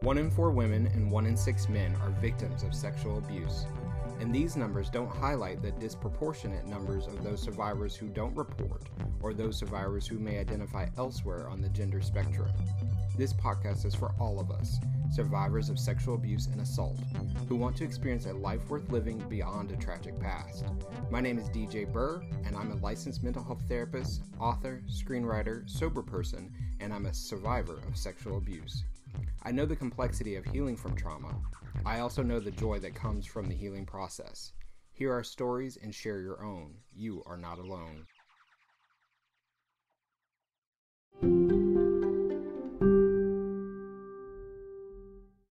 1 in 4 women and 1 in 6 men are victims of sexual abuse. And these numbers don't highlight the disproportionate numbers of those survivors who don't report, or those survivors who may identify elsewhere on the gender spectrum. This podcast is for all of us, survivors of sexual abuse and assault, who want to experience a life worth living beyond a tragic past. My name is DJ Burr, and I'm a licensed mental health therapist, author, screenwriter, sober person, and I'm a survivor of sexual abuse. I know the complexity of healing from trauma. I also know the joy that comes from the healing process. Hear our stories and share your own. You are not alone.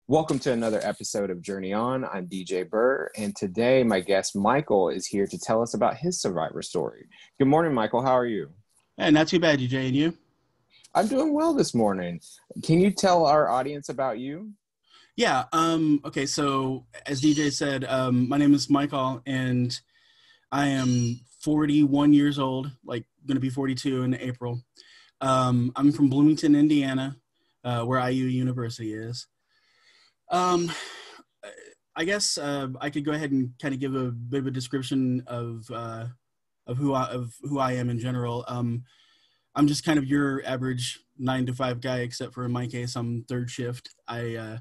Welcome to another episode of Journey On. I'm DJ Burr, and today my guest Mykahl is here to tell us about his survivor story. Good morning, Mykahl. How are you? Hey, not too bad, DJ. And you? I'm doing well this morning. Can you tell our audience about you? Yeah. Okay. So as DJ said, my name is Mykahl, and I am 41 years old, like going to be 42 in April. I'm from Bloomington, Indiana, where IU University is. I guess I could go ahead and kind of give a bit of a description of who I am in general. I'm just kind of your average 9-to-5 guy, except for in my case, I'm third shift. I'm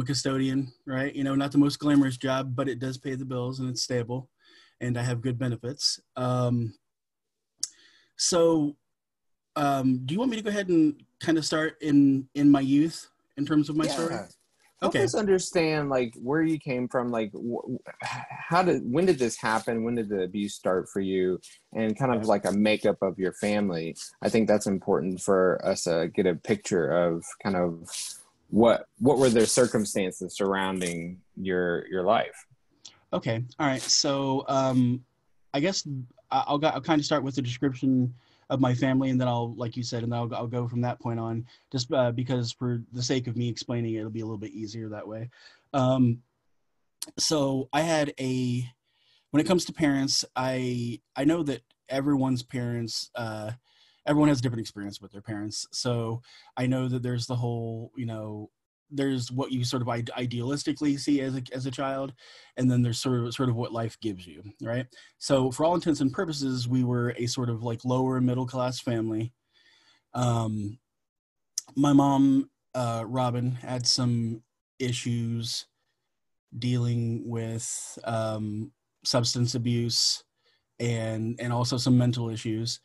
a custodian, right? You know, not the most glamorous job, but it does pay the bills and it's stable, and I have good benefits. Do you want me to go ahead and kind of start in my youth in terms of my story? Help us understand, like, where you came from, like, when did this happen? When did the abuse start for you? And kind of like a makeup of your family. I think that's important for us to get a picture of kind of what were the circumstances surrounding your life. Okay. All right. So I guess I'll kind of start with the description of my family, and then like you said, and then I'll go from that point on, just because for the sake of me explaining it, it'll be a little bit easier that way. So I had when it comes to parents, I know that everyone's parents, everyone has a different experience with their parents. So I know that there's the whole, there's what you sort of idealistically see as a child, and then there's sort of what life gives you, right? So for all intents and purposes, we were a sort of like lower middle class family. My mom, Robin, had some issues dealing with substance abuse and also some mental issues.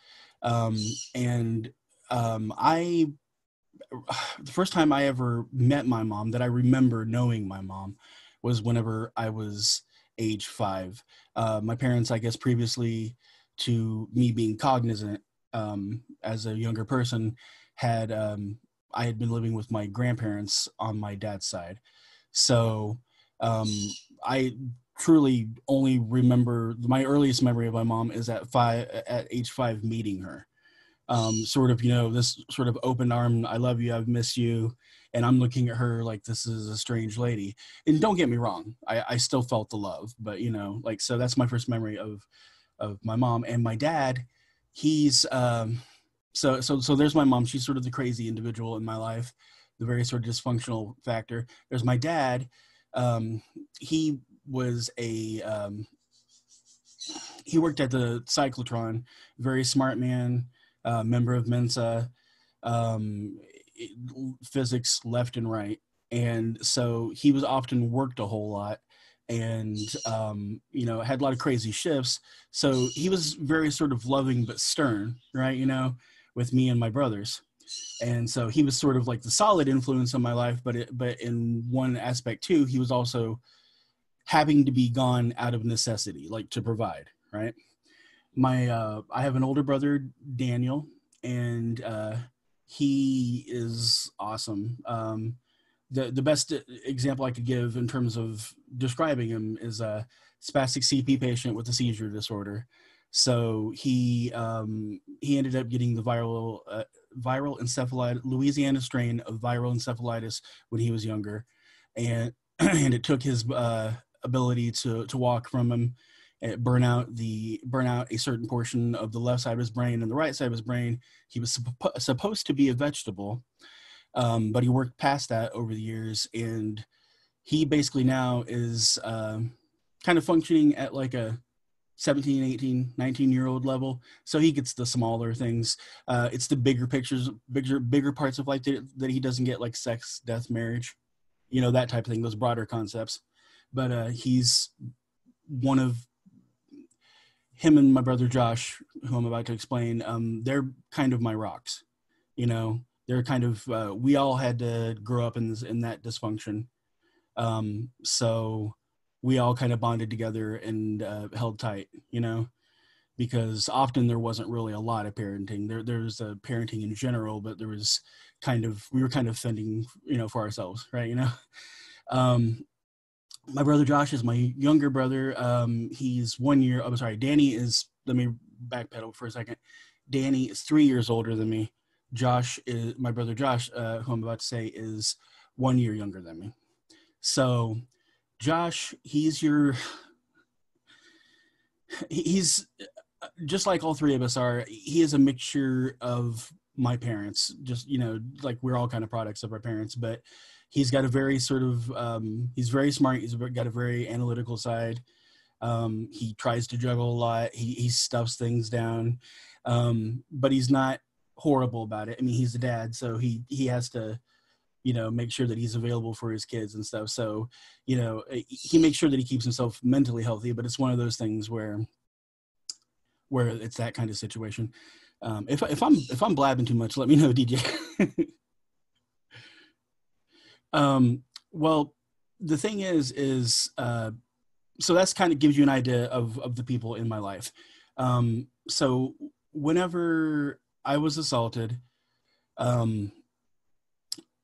The first time I ever met my mom, that I remember knowing my mom, was whenever I was age 5. My parents, I guess, previously to me being cognizant as a younger person, I had been living with my grandparents on my dad's side. So I truly only remember, my earliest memory of my mom is at age 5 meeting her. Sort of, this sort of open arm, I love you, I've missed you. And I'm looking at her like this is a strange lady. And don't get me wrong, I still felt the love, but so that's my first memory of my mom. And my dad, he's, so there's my mom. She's sort of the crazy individual in my life, the very sort of dysfunctional factor. There's my dad. He was he worked at the cyclotron, very smart man. Member of Mensa, physics left and right. And so he was often worked a whole lot and, had a lot of crazy shifts. So he was very sort of loving but stern, right, with me and my brothers. And so he was sort of like the solid influence on my life, but in one aspect too, he was also having to be gone out of necessity, like to provide, right? I have an older brother, Daniel, and he is awesome. The best example I could give in terms of describing him is a spastic CP patient with a seizure disorder. So he ended up getting the viral encephalitis, Louisiana strain of viral encephalitis when he was younger, and and it took his ability to walk from him. Burn out a certain portion of the left side of his brain and the right side of his brain. He was supposed to be a vegetable, But he worked past that over the years, and he basically now is kind of functioning at like a 17, 18, 19-year-old level. So he gets the smaller things. It's the bigger pictures, bigger parts of life that he doesn't get, like sex, death, marriage, that type of thing, those broader concepts. But he's one of him and my brother Josh, who I'm about to explain. They're kind of my rocks. They're kind of, we all had to grow up in that dysfunction. So we all kind of bonded together and held tight, because often there wasn't really a lot of parenting. There's parenting in general, but we were kind of fending, for ourselves, right? My brother Josh is my younger brother. He's 1 year. I'm sorry, Danny is. Let me backpedal for a second. Danny is 3 years older than me. My brother Josh, who I'm about to say, is 1 year younger than me. So Josh, he's just like all three of us are. He is a mixture of my parents, just, like we're all kind of products of our parents, but he's got a very sort of, he's very smart. He's got a very analytical side. He tries to juggle a lot. He stuffs things down, but he's not horrible about it. I mean, he's the dad, so he has to, make sure that he's available for his kids and stuff. So, he makes sure that he keeps himself mentally healthy, but it's one of those things where it's that kind of situation. If I'm blabbing too much, let me know, DJ. Well, the thing is, so that's kind of gives you an idea of the people in my life. So whenever I was assaulted,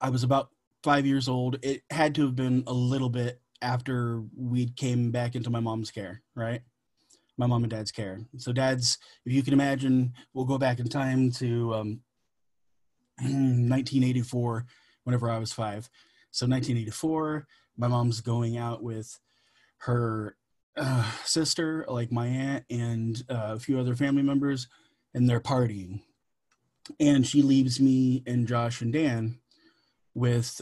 I was about 5 years old. It had to have been a little bit after we came back into my mom's care, right? My mom and dad's care. So if you can imagine, we'll go back in time to 1984, whenever I was 5. So 1984, my mom's going out with her sister, like my aunt, and a few other family members, and they're partying. And she leaves me and Josh and Dan with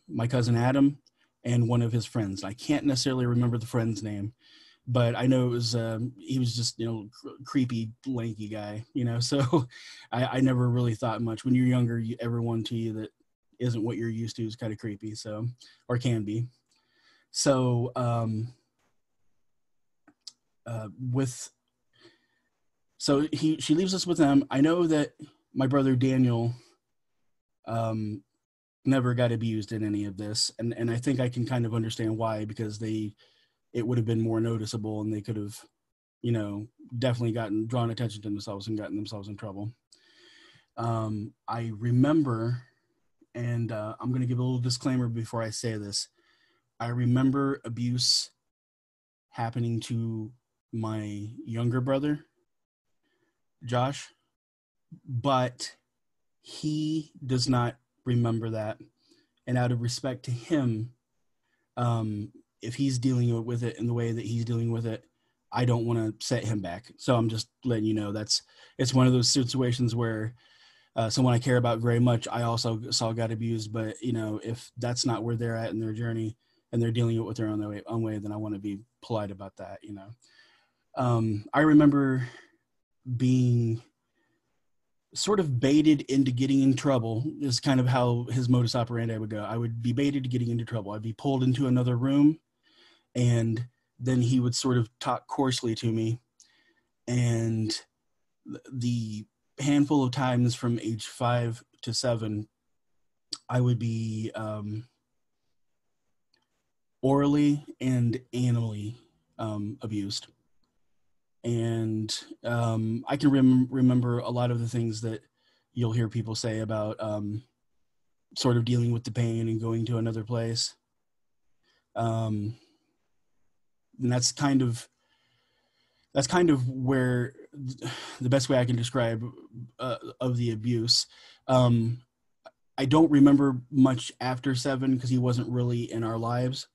my cousin Adam and one of his friends. I can't necessarily remember the friend's name, but I know it was he was just creepy, lanky guy. So I never really thought much. When you're younger, everyone to you that isn't what you're used to is kind of creepy. So, or can be. So she leaves us with them. I know that my brother Daniel never got abused in any of this, and I think I can kind of understand why, because it would have been more noticeable, and they could have, definitely drawn attention to themselves and gotten themselves in trouble. I remember, and I'm going to give a little disclaimer before I say this. I remember abuse happening to my younger brother, Josh, but he does not remember that. And out of respect to him, if he's dealing with it in the way that he's dealing with it, I don't want to set him back. So I'm just letting you know it's one of those situations where someone I care about very much, I also got abused, but if that's not where they're at in their journey and they're dealing with their own way, then I want to be polite about that. I remember being sort of baited into getting in trouble. Is kind of how his modus operandi would go. I would be baited to getting into trouble. I'd be pulled into another room, and then he would sort of talk coarsely to me. And the handful of times from age 5 to 7, I would be orally and anally abused. And I can remember a lot of the things that you'll hear people say about sort of dealing with the pain and going to another place. And that's kind of where the best way I can describe of the abuse. I don't remember much after 7 because he wasn't really in our lives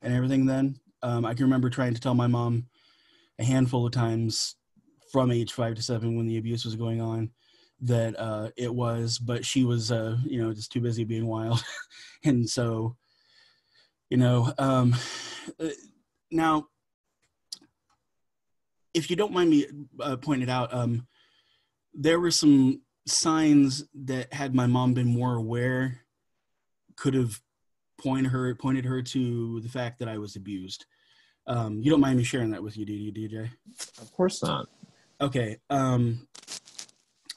and everything then. I can remember trying to tell my mom a handful of times from age 5 to 7 when the abuse was going on. that it was, but she was, just too busy being wild. And so, now, if you don't mind me pointing out, there were some signs that had my mom been more aware could have pointed her to the fact that I was abused. You don't mind me sharing that with you, do you, DJ? Of course not. Okay. I'm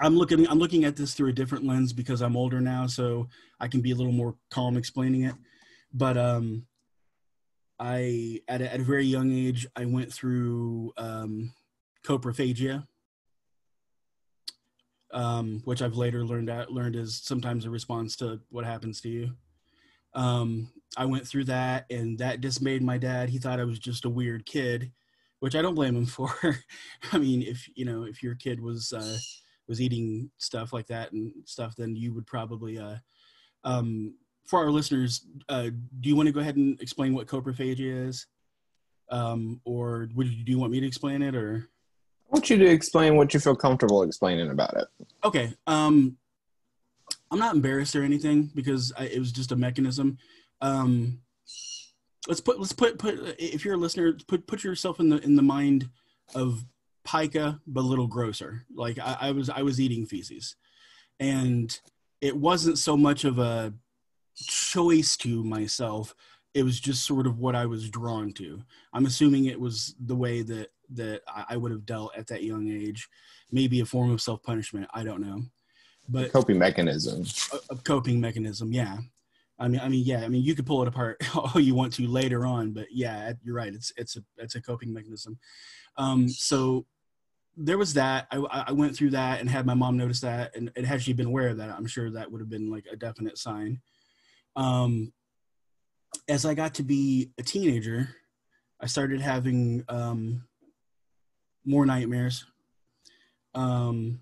looking at this through a different lens because I'm older now, so I can be a little more calm explaining it. But I at a very young age, I went through coprophagia, which I've later learned is sometimes a response to what happens to you. I went through that, and that dismayed my dad. He thought I was just a weird kid, which I don't blame him for. I mean, if your kid was eating stuff like that and stuff, then you would probably, for our listeners, do you want to go ahead and explain what coprophagia is? Or do you want me to explain it, or? I want you to explain what you feel comfortable explaining about it. Okay. I'm not embarrassed or anything because it was just a mechanism. Let's put if you're a listener, put yourself in the mind of pica, but a little grosser. Like I was eating feces, and it wasn't so much of a choice to myself. It was just sort of what I was drawn to. I'm assuming it was the way that I would have dealt at that young age, maybe a form of self-punishment. I don't know. But a coping mechanism. A coping mechanism, yeah. I mean, you could pull it apart all you want to later on, but yeah, you're right. It's a coping mechanism. So there was that. I went through that and had my mom notice that, and had she been aware of that, I'm sure that would have been like a definite sign. As I got to be a teenager, I started having more nightmares, and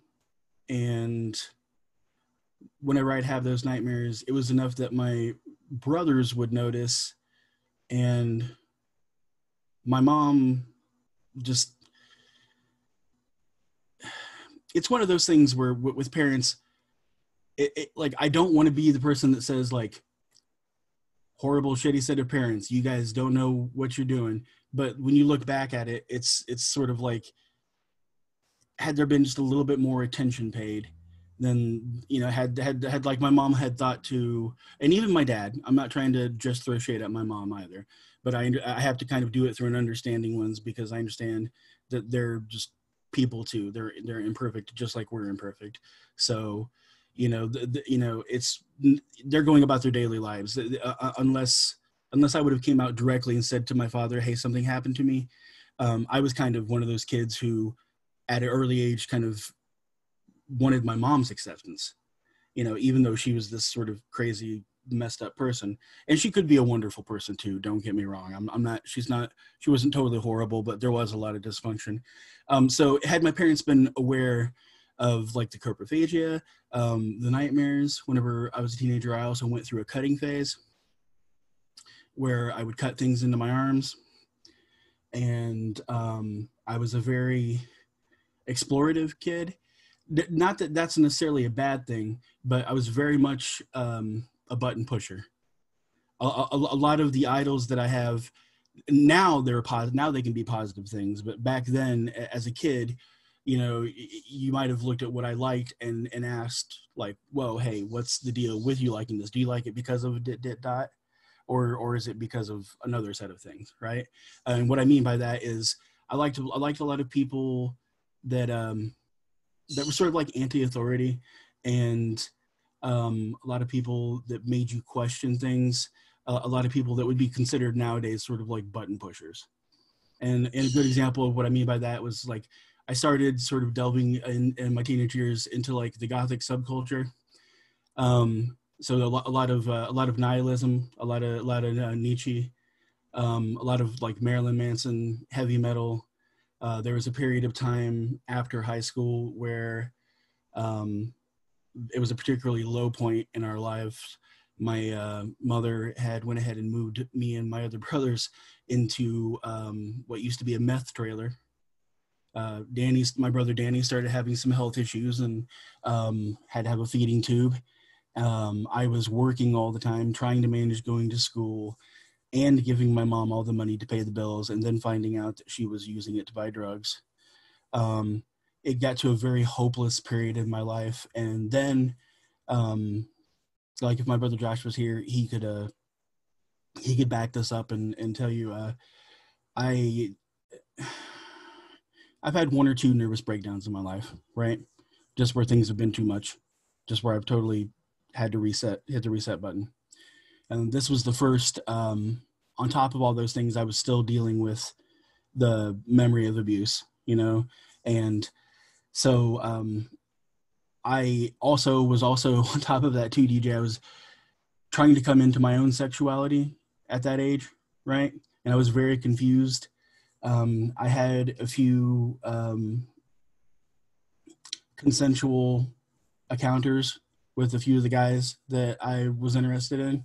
whenever I'd have those nightmares, it was enough that my brothers would notice, and my mom just, it's one of those things where with parents, like, I don't want to be the person that says like, horrible, shitty set of parents, you guys don't know what you're doing. But when you look back at it, it's sort of like, had there been just a little bit more attention paid, then, had like my mom had thought to, and even my dad, I'm not trying to just throw shade at my mom either, but I have to kind of do it through an understanding lens, because I understand that they're just people too. They're imperfect, just like we're imperfect. So, it's, they're going about their daily lives. Unless I would have came out directly and said to my father, hey, something happened to me. I was kind of one of those kids who at an early age kind of wanted my mom's acceptance, even though she was this sort of crazy, messed up person. And she could be a wonderful person too, don't get me wrong. She wasn't totally horrible, but there was a lot of dysfunction. So had my parents been aware of like the coprophagia, the nightmares, whenever I was a teenager, I also went through a cutting phase where I would cut things into my arms. And I was a very explorative kid. Not that that's necessarily a bad thing, but I was very much a button pusher. A lot of the idols that I have now, they're positive. Now they can be positive things, but back then, as a kid, you might have looked at what I liked and asked like, "Whoa, hey, what's the deal with you liking this? Do you like it because of dot, or is it because of another set of things?" Right? And what I mean by that is, I liked a lot of people that were sort of like anti-authority, and a lot of people that made you question things. A lot of people that would be considered nowadays sort of like button pushers. And a good example of what I mean by that was like, I started sort of delving in my teenage years into like the Gothic subculture. So a lot of nihilism, a lot of Nietzsche, a lot of like Marilyn Manson, heavy metal. There was a period of time after high school where it was a particularly low point in our lives. My mother had went ahead and moved me and my other brothers into what used to be a meth trailer. My brother Danny started having some health issues and had to have a feeding tube. I was working all the time, trying to manage going to school and giving my mom all the money to pay the bills, and then finding out that she was using it to buy drugs. It got to a very hopeless period in my life. And then, like if my brother Josh was here, he could back this up and tell you, I've had one or two nervous breakdowns in my life, right? Just where things have been too much, just where I've totally hit the reset button. And this was the first, on top of all those things, I was still dealing with the memory of abuse, and so I also was on top of that too, DJ. I was trying to come into my own sexuality at that age, right? And I was very confused. I had a few consensual encounters with a few of the guys that I was interested in.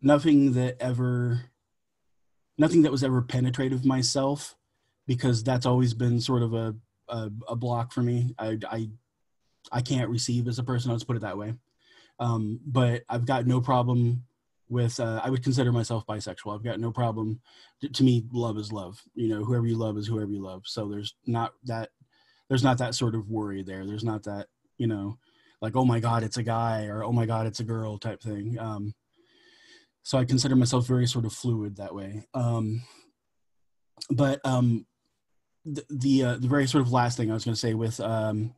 Nothing that was ever penetrative myself, because that's always been sort of a block for me. I can't receive as a person, let's put it that way. But I've got no problem with, I would consider myself bisexual. I've got no problem. To me, love is love. Whoever you love is whoever you love. So there's not that sort of worry there. There's not that, like, oh my God, it's a guy, or oh my God, it's a girl type thing. So I consider myself very sort of fluid that way. But the very sort of last thing I was going to say with, in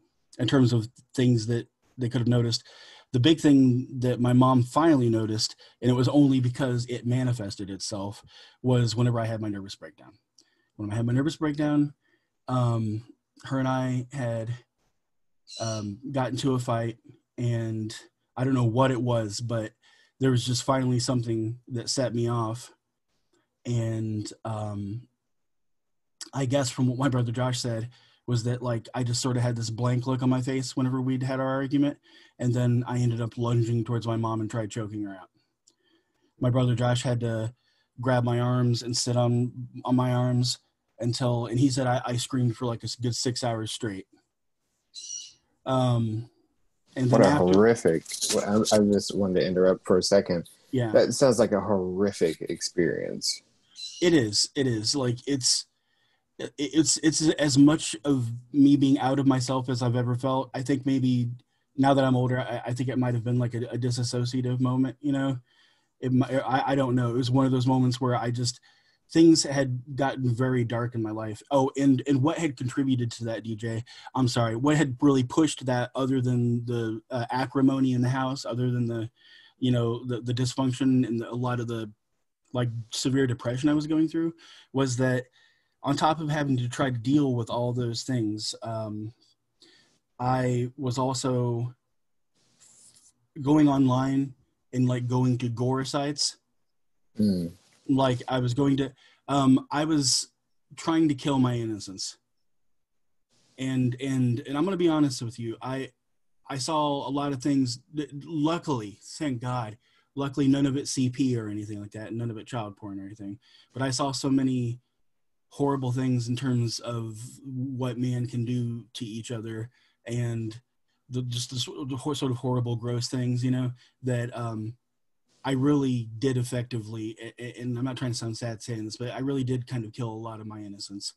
terms of things that they could have noticed, the big thing that my mom finally noticed, and it was only because it manifested itself, was whenever I had my nervous breakdown. When I had my nervous breakdown, her and I had got into a fight, and I don't know what it was, but there was just finally something that set me off. And I guess from what my brother Josh said was that, like, I just sort of had this blank look on my face whenever we'd had our argument, and then I ended up lunging towards my mom and tried choking her out. My brother Josh had to grab my arms and sit on my arms and he said I screamed for like a good 6 hours straight. And then what a horrific, I just wanted to interrupt for a second. Yeah. That sounds like a horrific experience. It is. Like, it's as much of me being out of myself as I've ever felt. I think maybe now that I'm older, I think it might have been like a disassociative moment, I don't know. It was one of those moments where things had gotten very dark in my life. Oh, and what had contributed to that, DJ? I'm sorry. What had really pushed that, other than the acrimony in the house, other than the dysfunction and a lot of the like severe depression I was going through, was that on top of having to try to deal with all those things, I was also going online and like going to gore sites. Like I was I was trying to kill my innocence. And I'm going to be honest with you. I saw a lot of things that, luckily, thank God, luckily none of it CP or anything like that, none of it child porn or anything. But I saw so many horrible things in terms of what man can do to each other, and the sort of horrible, gross things, that I really did effectively, and I'm not trying to sound sad saying this, but I really did kind of kill a lot of my innocence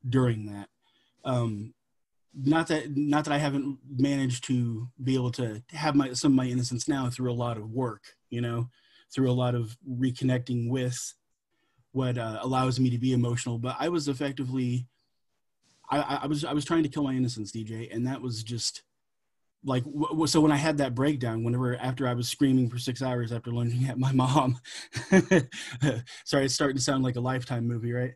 during that. Not that I haven't managed to be able to have some of my innocence now through a lot of work, through a lot of reconnecting with what allows me to be emotional. But I was effectively, I was trying to kill my innocence, DJ, and that was just like, so when I had that breakdown, after I was screaming for 6 hours after lunging at my mom, sorry, it's starting to sound like a Lifetime movie, right?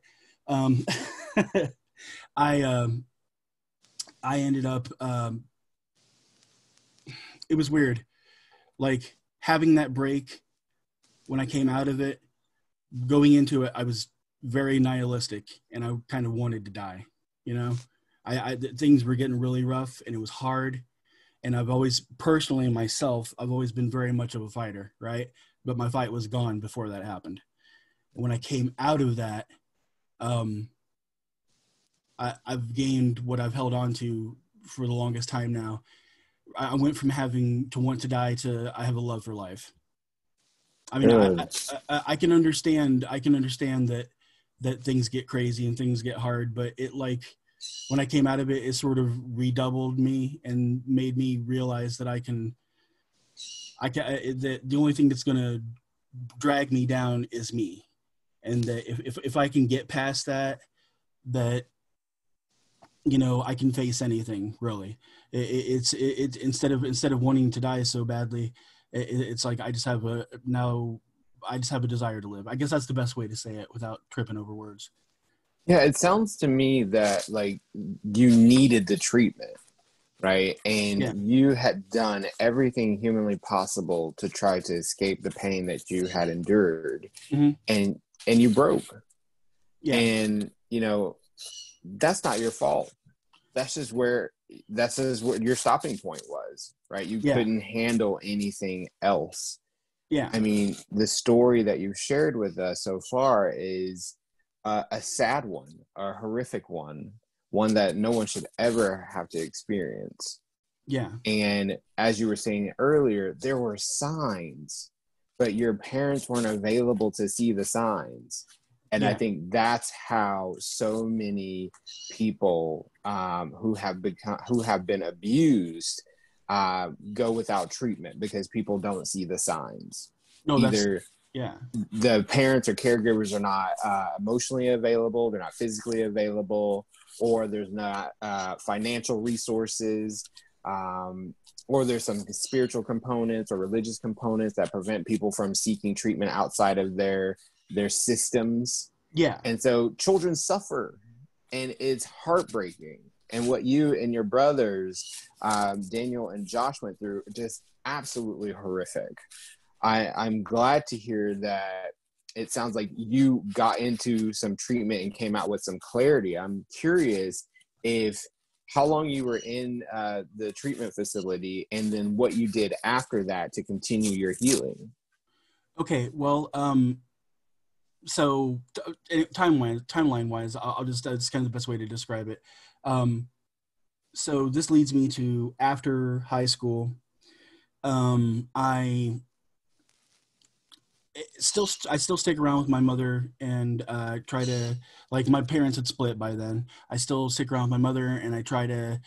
I ended up, it was weird, like having that break. When I came out of it, going into it, I was very nihilistic, and I kind of wanted to die. Things were getting really rough, and it was hard. And I've always, personally myself, I've always been very much of a fighter, right? But my fight was gone before that happened. And when I came out of that, I've gained what I've held on to for the longest time now. I went from having to want to die to I have a love for life. I mean, Good. I can understand. I can understand that things get crazy and things get hard, but it like when I came out of it, it sort of redoubled me and made me realize that I can. That the only thing that's gonna drag me down is me, and that if I can get past that, that I can face anything really. It's instead of wanting to die so badly, it's like I just have a desire to live. I guess that's the best way to say it without tripping over words. Yeah, it sounds to me that like you needed the treatment, right? And Yeah. you had done everything humanly possible to try to escape the pain that you had endured, Mm-hmm. and you broke. Yeah. And that's not your fault. That's just what your stopping point was, right? You Yeah. couldn't handle anything else. Yeah. I mean, the story that you've shared with us so far is a sad one, a horrific one that no one should ever have to experience. Yeah. And as you were saying earlier, there were signs, but your parents weren't available to see the signs. And Yeah. I think that's how so many people who have been abused go without treatment, because people don't see the signs. No, Either yeah. the parents or caregivers are not emotionally available, they're not physically available, or there's not financial resources, or there's some spiritual components or religious components that prevent people from seeking treatment outside of their systems. Yeah. And so children suffer, and it's heartbreaking. And what you and your brothers, Daniel and Josh, went through, just absolutely horrific. I'm glad to hear that it sounds like you got into some treatment and came out with some clarity. I'm curious how long you were in the treatment facility, and then what you did after that to continue your healing. Okay. Well, so timeline wise, I'll just, that's kind of the best way to describe it. So this leads me to after high school. I still stick around with my mother and try to, like, my parents had split by then. I still stick around with my mother, and I try to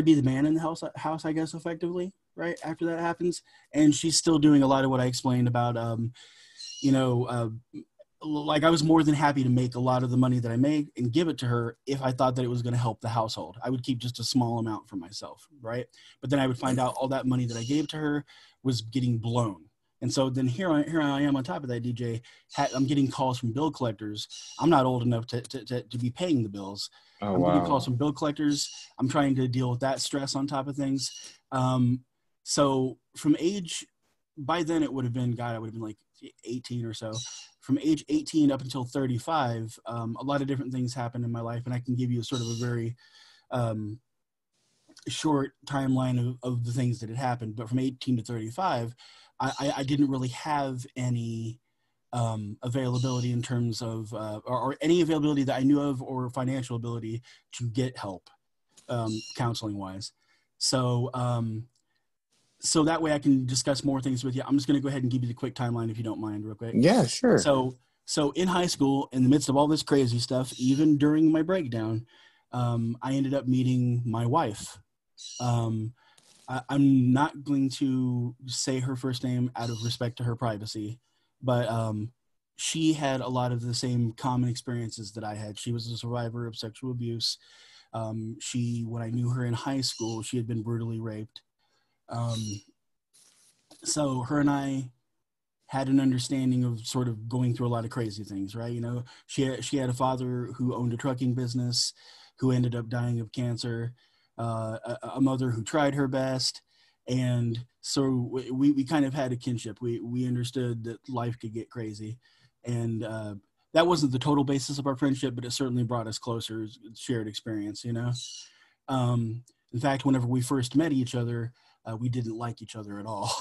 be the man in the house, I guess, effectively, right after that happens. And she's still doing a lot of what I explained about, like, I was more than happy to make a lot of the money that I made and give it to her if I thought that it was going to help the household. I would keep just a small amount for myself, right? But then I would find out all that money that I gave to her was getting blown. And so then here I am on top of that, DJ. I'm getting calls from bill collectors. I'm not old enough to be paying the bills. Oh, I'm wow. getting calls from bill collectors. I'm trying to deal with that stress on top of things. So from age, by then it would have been, God, I would have been like 18 or so. From age 18 up until 35, a lot of different things happened in my life, and I can give you sort of a very short timeline of the things that had happened. But from 18 to 35, I didn't really have any availability in terms of, or any availability that I knew of, or financial ability to get help counseling wise. So that way I can discuss more things with you. I'm just going to go ahead and give you the quick timeline, if you don't mind, real quick. Yeah, sure. So in high school, in the midst of all this crazy stuff, even during my breakdown, I ended up meeting my wife. I'm not going to say her first name out of respect to her privacy, but she had a lot of the same common experiences that I had. She was a survivor of sexual abuse. When I knew her in high school, she had been brutally raped. So her and I had an understanding of sort of going through a lot of crazy things, right? She had a father who owned a trucking business, who ended up dying of cancer, a mother who tried her best. And so we kind of had a kinship. We understood that life could get crazy. And that wasn't the total basis of our friendship, but it certainly brought us closer, shared experience, In fact, whenever we first met each other, we didn't like each other at all.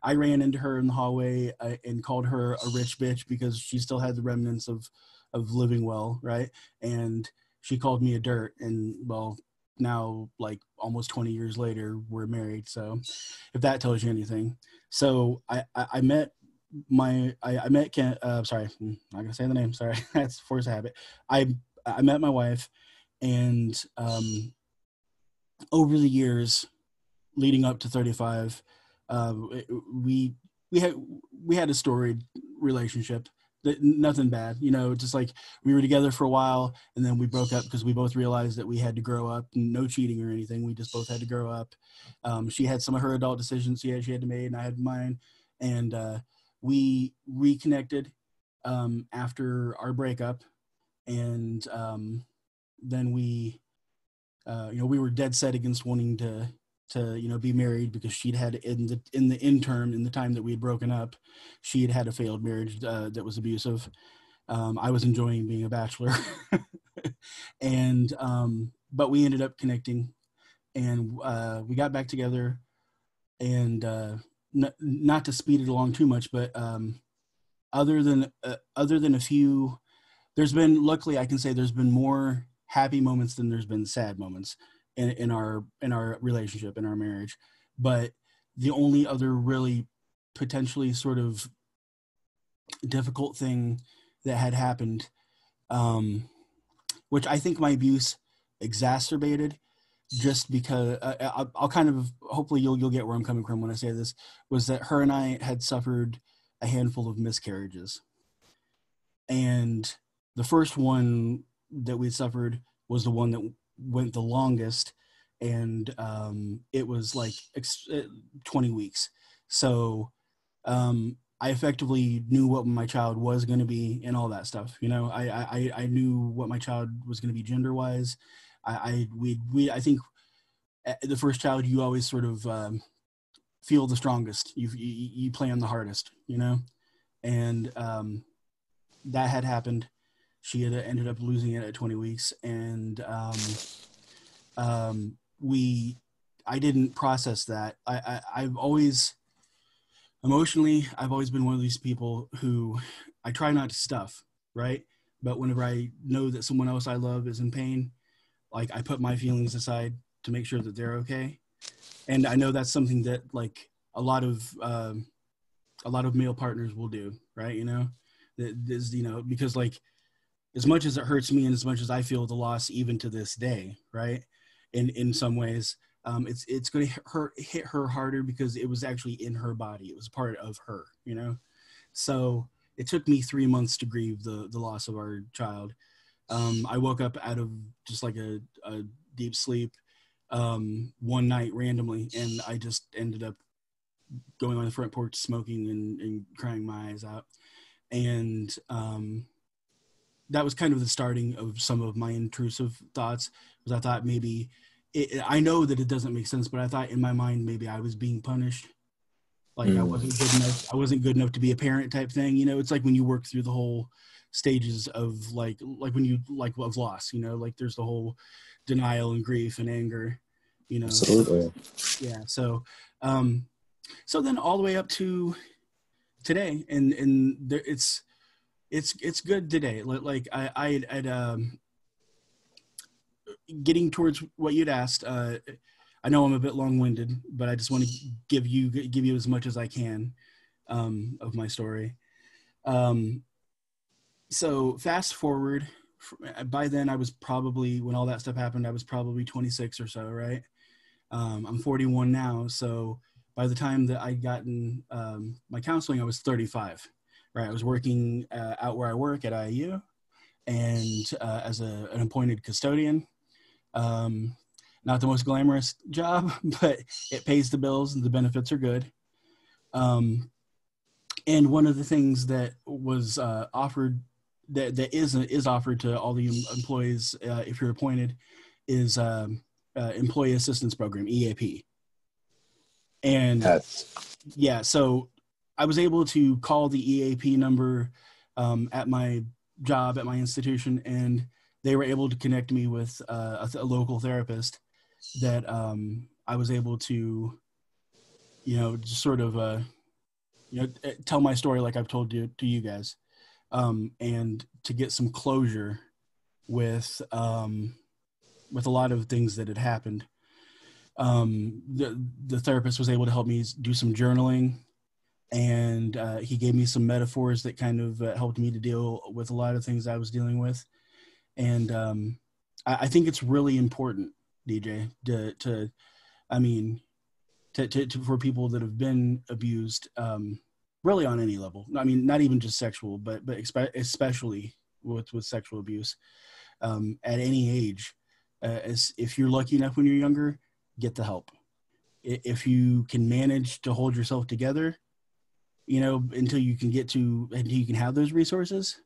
I ran into her in the hallway and called her a rich bitch because she still had the remnants of living well, right? And she called me a dirt. And well, now like almost 20 years later, we're married. So if that tells you anything. So I met Ken. Sorry, I'm not gonna say the name. Sorry, that's force of habit. I met my wife, and over the years leading up to 35, we had a storied relationship. Nothing bad, just like we were together for a while and then we broke up because we both realized that we had to grow up. No cheating or anything. We just both had to grow up. She had some of her adult decisions she had to make, and I had mine. And we reconnected after our breakup. And then we were dead set against wanting to be married because she'd had in the time that we had broken up, she had a failed marriage that was abusive. I was enjoying being a bachelor. And but we ended up connecting, and we got back together. And not to speed it along too much, but other than a few, luckily I can say there's been more happy moments than there's been sad moments in our relationship, in our marriage. But the only other really potentially sort of difficult thing that had happened, which I think my abuse exacerbated, just because I'll kind of, hopefully you'll get where I'm coming from when I say this, was that her and I had suffered a handful of miscarriages. And the first one that we suffered was the one that went the longest, and it was like 20 weeks. So I effectively knew what my child was going to be and all that stuff. I knew what my child was going to be gender wise. I think the first child, you always sort of feel the strongest. You plan the hardest, and that had happened. She had ended up losing it at 20 weeks, and I didn't process that. I've always emotionally, I've always been one of these people who I try not to stuff, right? But whenever I know that someone else I love is in pain, like I put my feelings aside to make sure that they're okay. And I know that's something that like a lot of male partners will do, right? That is, because like, as much as it hurts me and as much as I feel the loss even to this day, right? In some ways, it's going to hit her harder because it was actually in her body. It was part of her, So it took me 3 months to grieve the loss of our child. I woke up out of just like a deep sleep one night randomly, and I just ended up going on the front porch smoking and crying my eyes out. And that was kind of the starting of some of my intrusive thoughts, because I thought maybe I know that it doesn't make sense, but I thought in my mind maybe I was being punished, like I wasn't good enough. I wasn't good enough to be a parent, type thing. It's like when you work through the whole stages of like when you of loss. Like there's the whole denial and grief and anger. Absolutely. Yeah. So then all the way up to today, and there, it's good today. Like I'd getting towards what you'd asked. I know I'm a bit long-winded, but I just want to give you as much as I can of my story. So fast forward, by then I was probably, when all that stuff happened, I was probably 26 or so, right? I'm 41 now, so by the time that I'd gotten my counseling, I was 35. Right, I was working out where I work at IU, and as an appointed custodian. Not the most glamorous job, but it pays the bills and the benefits are good. And one of the things that was offered, that is offered to all the employees if you're appointed, is Employee Assistance Program, EAP. And yeah, so I was able to call the EAP number at my job, at my institution, and they were able to connect me with a local therapist that I was able to just sort of, tell my story like I've told you to you guys, and to get some closure with a lot of things that had happened. The therapist was able to help me do some journaling, and he gave me some metaphors that kind of helped me to deal with a lot of things I was dealing with. And I think it's really important, DJ, for people that have been abused, really on any level. I mean, not even just sexual, but especially with sexual abuse, at any age. As if you're lucky enough when you're younger, get the help. If you can manage to hold yourself together, until you can have those resources,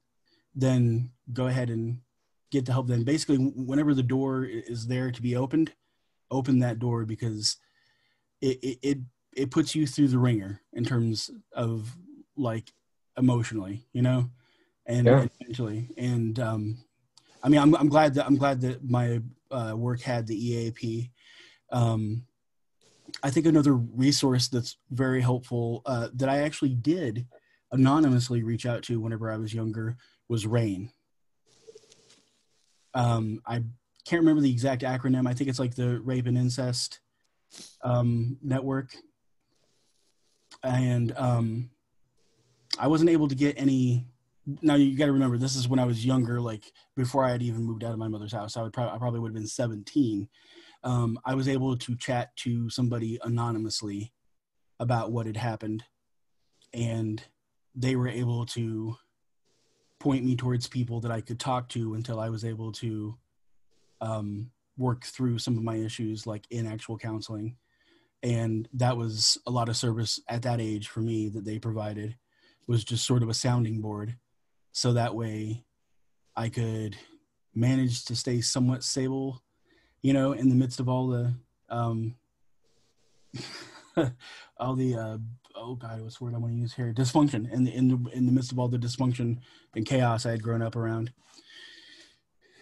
then go ahead and get the help. Then basically, whenever the door is there to be opened, open that door, because it puts you through the ringer in terms of like emotionally, and mentally. And I'm glad that my work had the EAP. I think another resource that's very helpful, that I actually did anonymously reach out to whenever I was younger, was RAIN. I can't remember the exact acronym. I think it's like the Rape and Incest Network. And I wasn't able to get any. Now you got to remember, this is when I was younger, like before I had even moved out of my mother's house. I probably would have been 17. I was able to chat to somebody anonymously about what had happened, and they were able to point me towards people that I could talk to until I was able to work through some of my issues, like in actual counseling. And that was a lot of service at that age for me that they provided, was just sort of a sounding board. So that way I could manage to stay somewhat stable, in the midst of all the, oh God, what's the word I want to use here? Dysfunction, in the midst of all the dysfunction and chaos I had grown up around.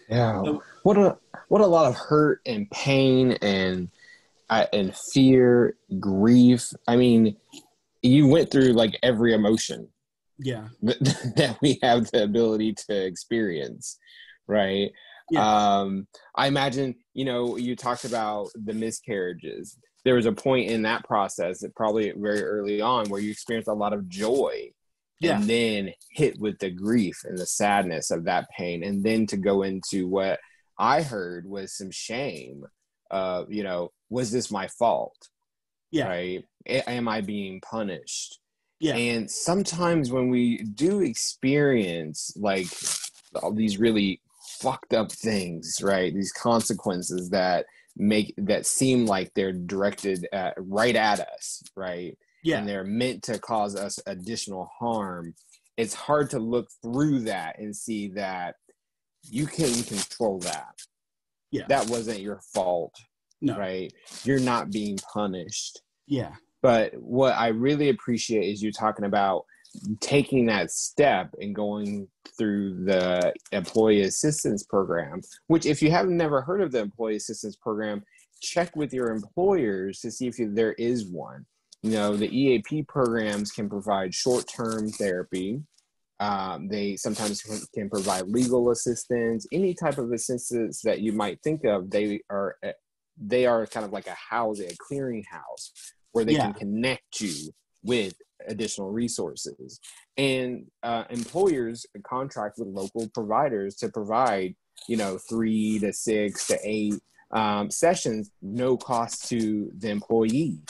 Yeah. So, What a lot of hurt and pain and fear, grief. I mean, you went through like every emotion. Yeah. That we have the ability to experience, right? Yeah. I imagine, you talked about the miscarriages. There was a point in that process, that probably very early on, where you experienced a lot of joy, and then hit with the grief and the sadness of that pain, and then to go into what I heard was some shame of, was this my fault? Yeah. Right? Am I being punished? Yeah. And sometimes when we do experience like all these really fucked up things, right? These consequences that seem like they're directed right at us, right? Yeah. And they're meant to cause us additional harm. It's hard to look through that and see that you can control that. Yeah. That wasn't your fault. No. Right? You're not being punished. Yeah. But what I really appreciate is you talking about taking that step and going through the employee assistance program, which, if you have never heard of the employee assistance program, check with your employers to see if there is one. The EAP programs can provide short-term therapy. They sometimes can provide legal assistance, any type of assistance that you might think of. They are kind of like a clearinghouse, where they can connect you with additional resources. And employers contract with local providers to provide, 3 to 6 to 8 sessions, no cost to the employee.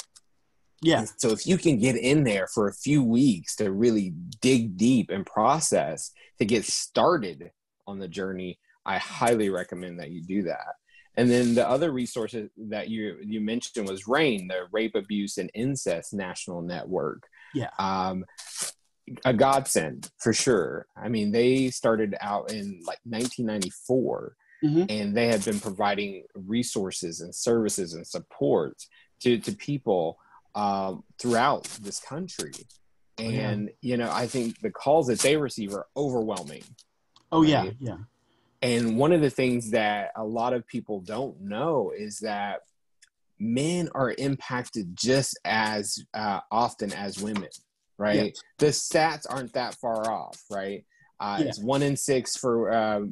Yeah. And so if you can get in there for a few weeks to really dig deep and process, to get started on the journey, I highly recommend that you do that. And then the other resources that you mentioned was RAIN, the Rape, Abuse, and Incest National Network. Yeah. A godsend for sure. I mean, they started out in like 1994, and they have been providing resources and services and support to people throughout this country. And, I think the calls that they receive are overwhelming. Oh, right? And one of the things that a lot of people don't know is that men are impacted just as often as women, right? Yes. The stats aren't that far off, right? It's 1 in 6 for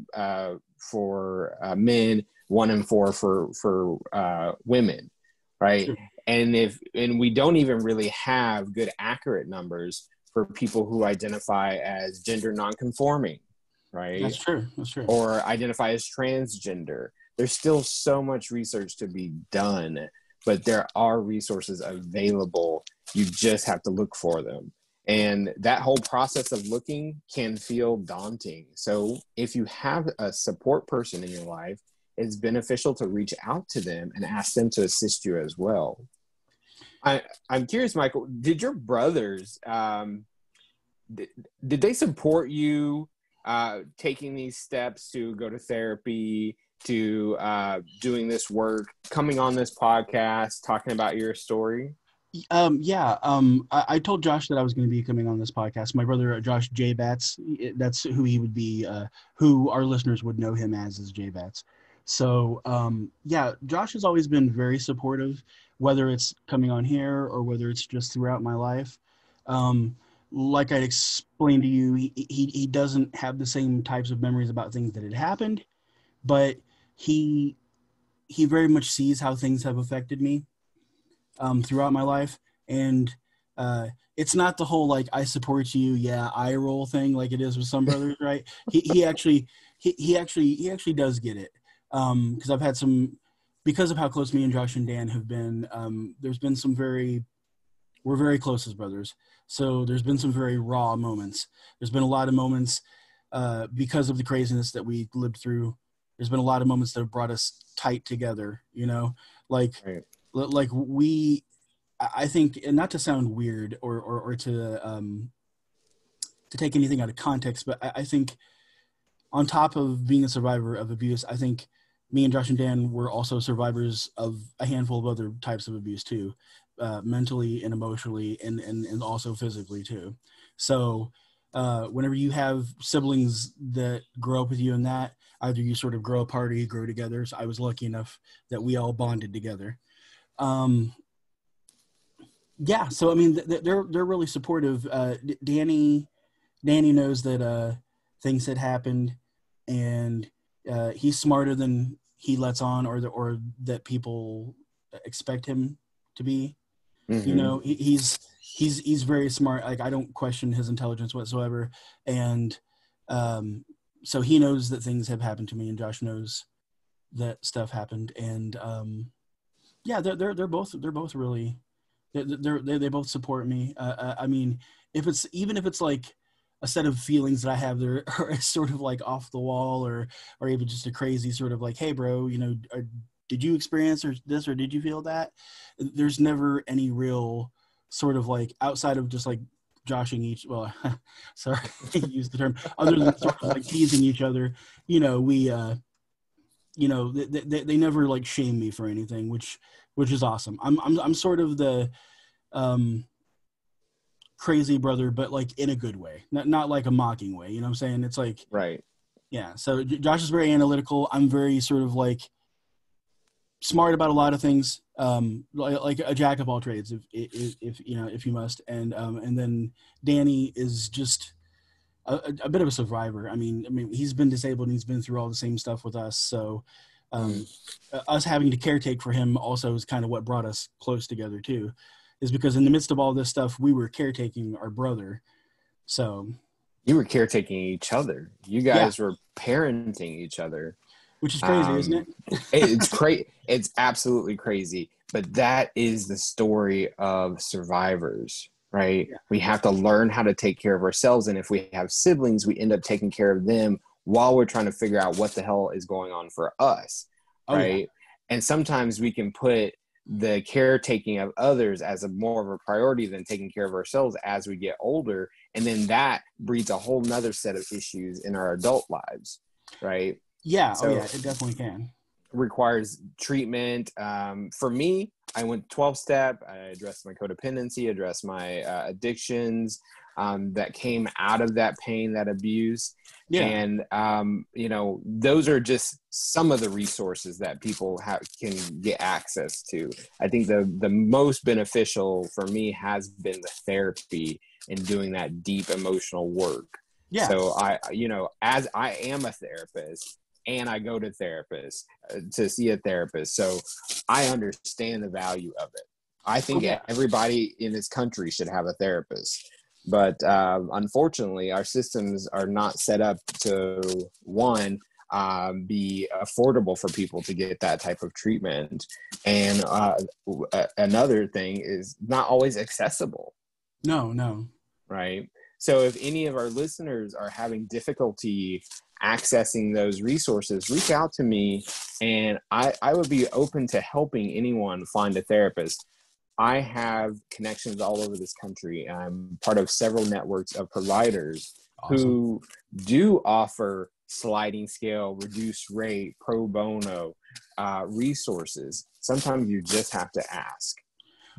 men, 1 in 4 for women, right? Sure. And we don't even really have good accurate numbers for people who identify as gender nonconforming, right? That's true. That's true. Or identify as transgender. There's still so much research to be done, but there are resources available. You just have to look for them. And that whole process of looking can feel daunting. So if you have a support person in your life, it's beneficial to reach out to them and ask them to assist you as well. I'm curious, Mykahl, did your brothers, did they support you taking these steps to go to therapy, to doing this work, coming on this podcast, talking about your story? I told Josh that I was going to be coming on this podcast. My brother, Josh J. Batts, that's who he would be, who our listeners would know him as J. Batts. So, Josh has always been very supportive, whether it's coming on here or whether it's just throughout my life. Like I explained to you, he doesn't have the same types of memories about things that had happened, but he very much sees how things have affected me throughout my life. And it's not the whole, like, I support you, yeah, I roll thing like it is with some brothers, right? He actually does get it. Because I've had some, because of how close me and Josh and Dan have been, there's been some we're very close as brothers. So there's been some very raw moments. There's been a lot of moments because of the craziness that we lived through. There's been a lot of moments that have brought us tight together, like I think, and not to sound weird or to take anything out of context, but I think on top of being a survivor of abuse, I think me and Josh and Dan were also survivors of a handful of other types of abuse too, mentally and emotionally and also physically too. So whenever you have siblings that grow up with you in that, either you sort of grow apart or you grow together. So I was lucky enough that we all bonded together. So I mean, they're really supportive. Danny knows that things had happened, and he's smarter than he lets on, or that people expect him to be. Mm-hmm. He's very smart. Like, I don't question his intelligence whatsoever, and so he knows that things have happened to me, and Josh knows that stuff happened, and they're both really. They both support me. I mean, if it's like a set of feelings that I have that are sort of like off the wall, or even just a crazy sort of like, hey, bro, did you experience this or did you feel that? There's never any real sort of like, outside of just like joshing each. Well, sorry, I use the term, other than sort of like teasing each other. We they never like shame me for anything, which is awesome. I'm sort of the crazy brother, but like in a good way, not like a mocking way. You know what I'm saying? It's like, right. Yeah. So Josh is very analytical. I'm very sort of like smart about a lot of things, like a jack of all trades, if you must. And then Danny is just a bit of a survivor. I mean, he's been disabled and he's been through all the same stuff with us. So us having to caretake for him also is kind of what brought us close together too, is because in the midst of all this stuff, we were caretaking our brother. So you were caretaking each other. You guys were parenting each other. Which is crazy, isn't it? It's crazy. It's absolutely crazy. But that is the story of survivors, right? Yeah. We have to learn how to take care of ourselves. And if we have siblings, we end up taking care of them while we're trying to figure out what the hell is going on for us, right? Yeah. And sometimes we can put the caretaking of others as more of a priority than taking care of ourselves as we get older. And then that breeds a whole nother set of issues in our adult lives, right? Yeah, it definitely can. requires treatment. For me, I went 12-step. I addressed my codependency, addressed my addictions that came out of that pain, that abuse. Yeah. And, you know, those are just some of the resources that people can get access to. I think the most beneficial for me has been the therapy and doing that deep emotional work. Yeah. So you know, as I am a therapist and I go to therapists to see a therapist, so I understand the value of it. I think everybody in this country should have a therapist. But unfortunately, our systems are not set up to, one, be affordable for people to get that type of treatment. And another thing is not always accessible. No. Right? So if any of our listeners are having difficulty accessing those resources, reach out to me, and I would be open to helping anyone find a therapist. I have connections all over this country. I'm part of several networks of providers who do offer sliding scale, reduced rate, pro bono resources. Sometimes you just have to ask.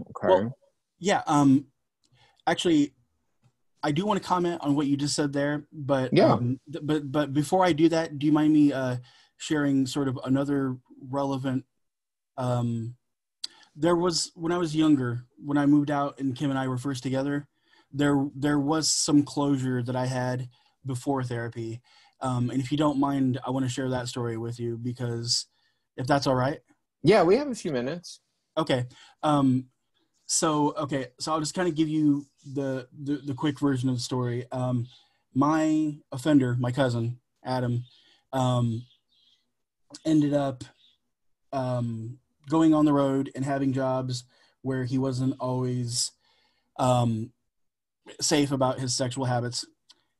Okay. Well, yeah. Actually, I do want to comment on what you just said there, but yeah. But before I do that, do you mind me sharing sort of another relevant? There was, when I was younger, when I moved out and Kim and I were first together, there was some closure that I had before therapy. And if you don't mind, I want to share that story with you, because if that's all right. Yeah, we have a few minutes. Okay. So I'll just kind of give you the quick version of the story. My offender, my cousin, Adam, ended up going on the road and having jobs where he wasn't always safe about his sexual habits,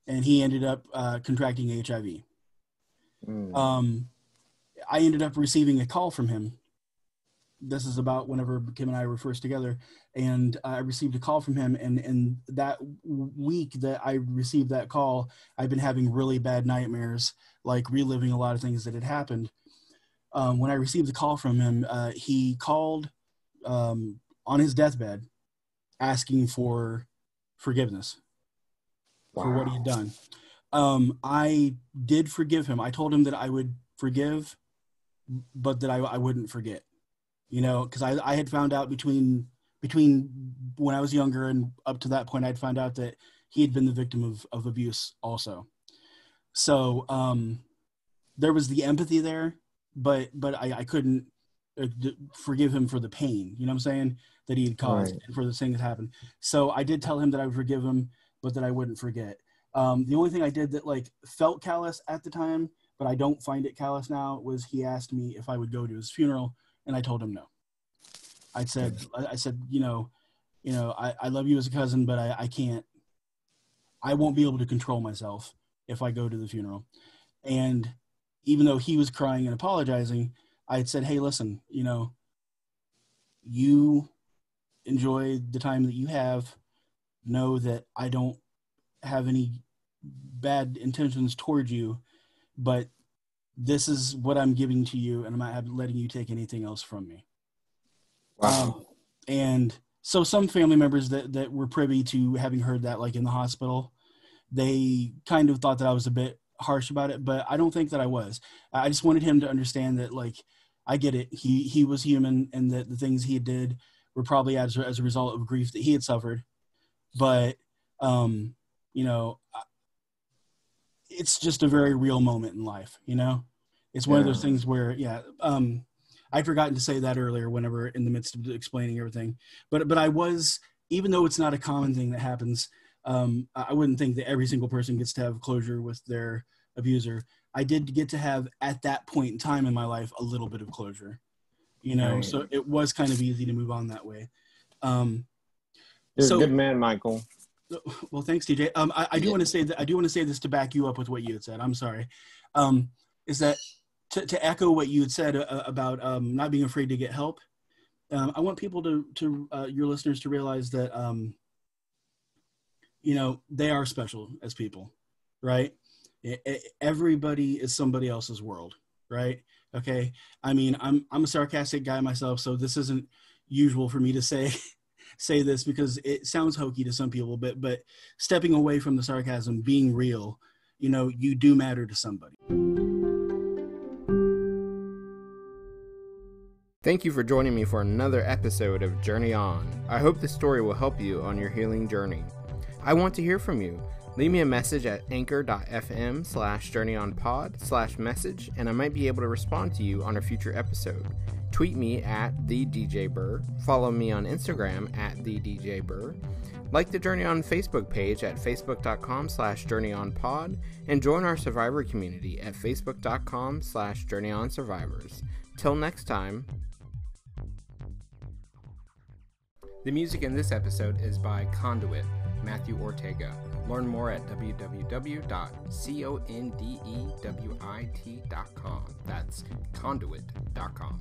and he ended up contracting HIV. I ended up receiving a call from him. This is about whenever Kim and I were first together, and I received a call from him, and that week that I received that call, I've been having really bad nightmares, like reliving a lot of things that had happened. When I received the call from him, he called on his deathbed asking for forgiveness for what he had done. I did forgive him. I told him that I would forgive, but that I wouldn't forget. You know, because I had found out between when I was younger and up to that point, I'd found out that he had been the victim of abuse also. So there was the empathy there, but I couldn't forgive him for the pain, you know what I'm saying, that he had caused, right, and for the thing that happened. So I did tell him that I would forgive him, but that I wouldn't forget. The only thing I did that like felt callous at the time, but I don't find it callous now, was he asked me if I would go to his funeral, and I told him no. I said, you know, I love you as a cousin, but I can't, I won't be able to control myself if I go to the funeral. And even though he was crying and apologizing, I had said, hey, listen, you know, you enjoy the time that you have. Know that I don't have any bad intentions towards you, but this is what I'm giving to you, and I'm not letting you take anything else from me. Wow. And so some family members that were privy to having heard that, like in the hospital, they kind of thought that I was a bit harsh about it, but I don't think that I was. I just wanted him to understand that, like, I get it. He was human, and that the things he did were probably as a result of grief that he had suffered. But, you know, it's just a very real moment in life, you know? It's one of those things where, I'd forgotten to say that earlier whenever in the midst of explaining everything. But I was, even though it's not a common thing that happens, I wouldn't think that every single person gets to have closure with their abuser. I did get to have, at that point in time in my life, a little bit of closure, you know? Right. So it was kind of easy to move on that way. You're a good man, Mykahl. Well, thanks, TJ. I do want to say that, I do want to say this to back you up with what you had said. I'm sorry. Is that to echo what you had said about not being afraid to get help. I want people to your listeners to realize that, you know, they are special as people, right? Everybody is somebody else's world. right? Okay. I mean, I'm a sarcastic guy myself, so this isn't usual for me to say say this because it sounds hokey to some people, but stepping away from the sarcasm, being real, you know, you do matter to somebody. Thank you for joining me for another episode of Journey On. I hope this story will help you on your healing journey. I want to hear from you. Leave me a message at anchor.fm/journeynonpod/message, and I might be able to respond to you on a future episode. Tweet me at @TheDJBurr. Follow me on Instagram at @TheDJBurr. Like the Journey On Facebook page at facebook.com/journeynonpod, and join our survivor community at facebook.com/journeynonsurvivors. Till next time. The music in this episode is by Conduit, Matthew Ortega. Learn more at www.condewit.com. That's conduit.com.